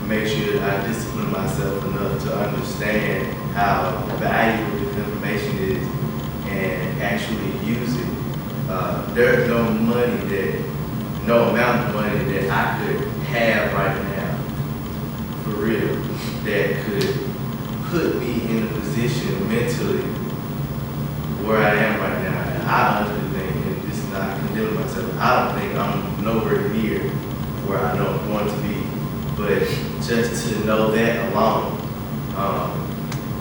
make sure that I discipline myself enough to understand how valuable this information is and actually use it. There's no amount of money that I could have right now, for real, that could put me in a position mentally where I am right now. And I honestly think, and this is not condemning myself, I don't think I'm nowhere near where I know I'm going to be. But just to know that alone,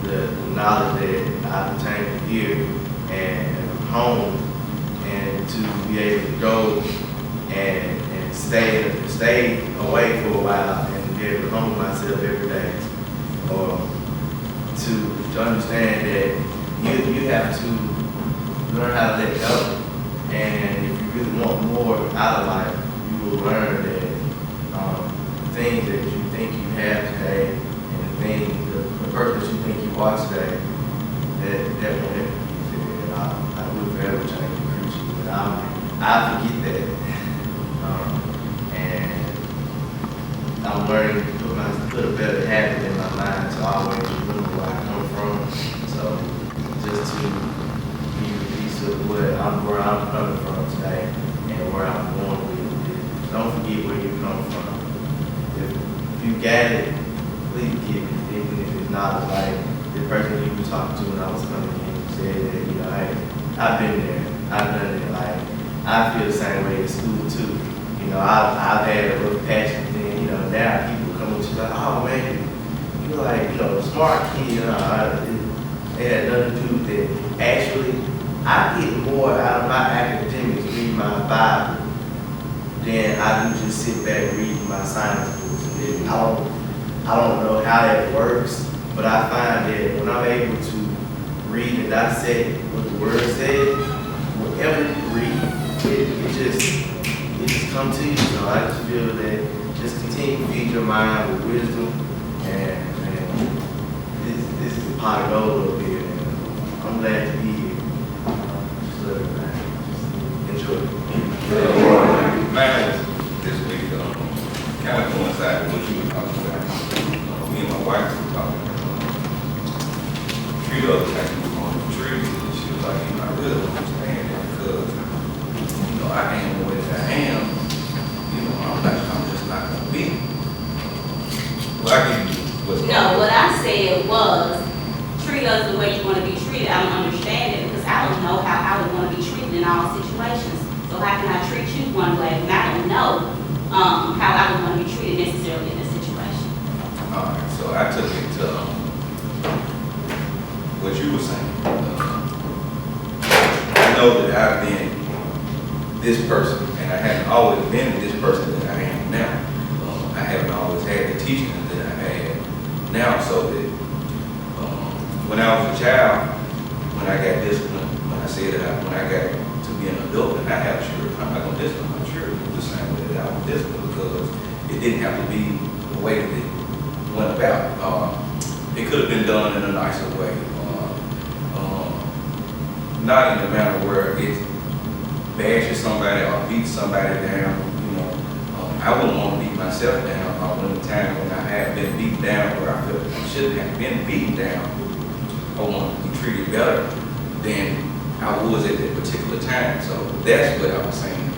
the knowledge that I've obtained here and home, and to be able to go and stay away for a while and be able to humble myself every day, or to understand that you have to learn how to let go. And if you really want more out of life, you will learn that things that you think you have today and the purpose you think you are today, that won't ever be figured out. I would forever change the creature, but I forget that. And I'm learning to put a better habit in my mind to always remember where I come from. So just to be a piece of where I'm coming from today and where I'm going with it. Don't forget where you come from. If you got it, please give it, even if it's not like the person you were talking to when I was coming in said that, hey, I've been there, I've done it. Like, I feel the same way in school too. I've had a rough patch, and then, now people come up to you like, oh man, you're like, smart kid, they had nothing to do with that. Actually, I get more out of my academics reading my Bible than I do just sit back reading my science books. And I don't know how that works, but I find that when I'm able to read and dissect what the word said, whatever you read, it just comes to you. So I just feel that just continue to feed your mind with wisdom, and this is a pot of gold over here. And I'm glad to be here. Just love it, man. Just enjoy it. Man, this week kind of coincide with what you were talking about. Me and my wife were talking a few other times on the tree, and she was like, I really don't understand it because, I am the way that I am. I'm just not going to be. Well, I give you what's going on. No, what I said was, treat us the way you want to be treated. I don't understand it because I don't know how I would want to be treated in all situations. So how can I treat you one way when I don't know how I would want to be treated necessarily in this situation? All right, so I took it to what you were saying. I know that I've been this person, and I haven't always been this person that I am now. I haven't always had the teaching that I have now, so that when I was a child, when I got disciplined, when I said that when I got to be an adult and I have children, I'm not going to discipline my children the same way that I was disciplined, because it didn't have to be the way that it went about. It could have been done in a nicer way, not in a manner where it bashes somebody or beats somebody down. I wouldn't want to beat myself down. When the time when I have been beaten down where I feel I shouldn't have been beaten down, I want to be treated better than I was at that particular time. So that's what I was saying.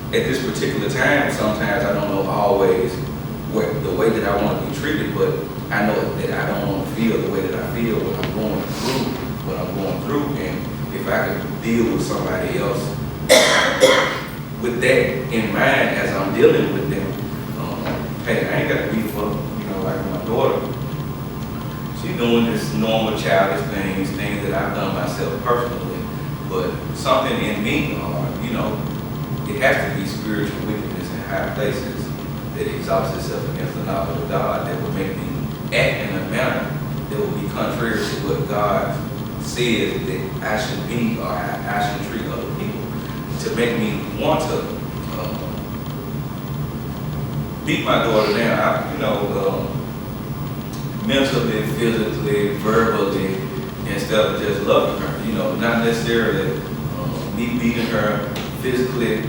At this particular time, sometimes I don't know always the way that I want to be treated, but I know that I don't want to feel the way that I feel when I'm going through. And if I could deal with somebody else with that in mind as I'm dealing with them, hey, I ain't got to be for, like my daughter. She's doing this normal childish things that I've done myself personally, but something in me, it has to be spiritual wickedness in high places that exalts itself against the knowledge of God, that will make me act in a manner that will be contrary to what God says that I should be or I should treat other people, to make me want to beat my daughter down. Mentally, physically, verbally, instead of just loving her. Not necessarily me beating her physically,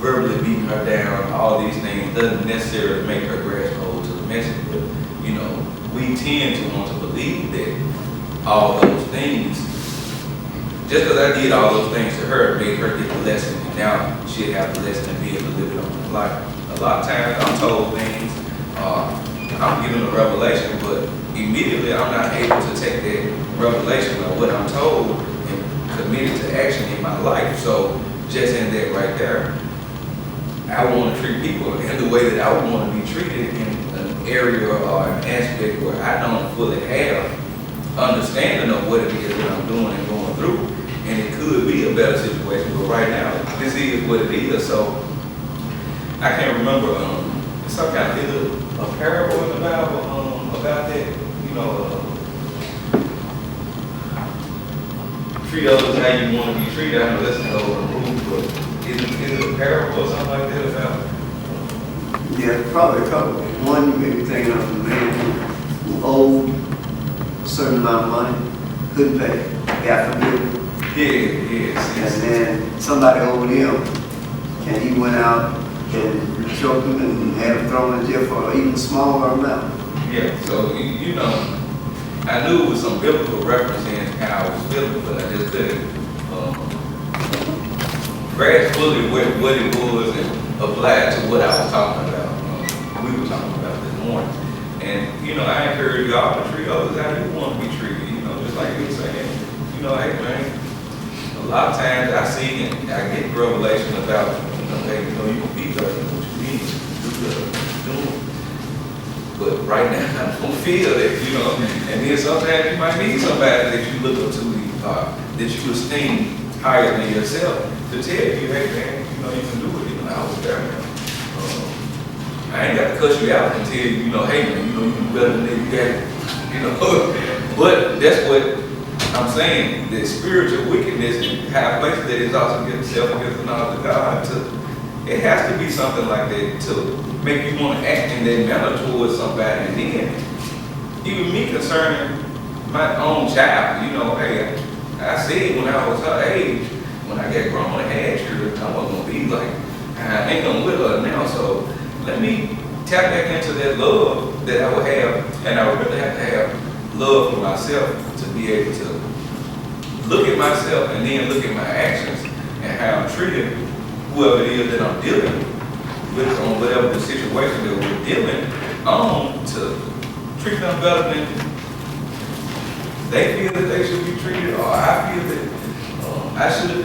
verbally beating her down, all these things doesn't necessarily make her grasp hold to the message. But, you know, we tend to want to believe that all those things, just because I did all those things to her, made her get the lesson, and now she'll have the lesson and be able to live it on her life. A lot of times I'm told things, I'm given a revelation, but immediately I'm not able to take that revelation of what I'm told and commit it to action in my life. So just in that right there, I want to treat people in the way that I would want to be treated in an area or an aspect where I don't fully have understanding of what it is that I'm doing and going through. And it could be a better situation, but right now, this is what it is. So I can't remember, some kind of, is it a parable in the Bible about that? You know, treat others how you want to be treated. I know that's an old rule, but is it a parable or something like that about? Yeah, probably a couple. One, you may be thinking of a man who owed a certain amount of money, couldn't pay, got forgiven. Yes. And then somebody owed him, and he went out and choked him and had him thrown in jail for an even smaller amount. Yeah, so, you know, I knew it was some biblical reference in how I was feeling, but I just couldn't grasp fully what it was and apply it to what I was talking about. We were talking about this morning. And, you know, I encourage y'all to treat others how you want to be treated, you know, just like you were saying. You know, hey, man, a lot of times I see and I get revelation about, you know, hey, you know, you can be better than what you need to do. But right now, I don't feel that, you know, and then sometimes you might need somebody that you look up to, that you esteem higher than yourself to tell you, hey, man, you know, you can do it. You know, I was there, man. I ain't got to cuss you out and tell you, you know, hey, man, you know, you do better than that, you got it, you know. But that's what I'm saying, the spiritual wickedness in high places that is also against self, against the knowledge of God. It has to be something like that to make you want to act in that manner towards somebody. And then, even me concerning my own child, you know, hey, I said when I was her age, when I got grown and had children, I wasn't going to be like, I ain't going to with her now. So let me tap back into that love that I would have, and I would really have to have love for myself to be able to look at myself and then look at my actions and how I'm treating whoever it is that I'm dealing with on whatever the situation that we're dealing on, to treat them better than they feel that they should be treated, or I feel that I should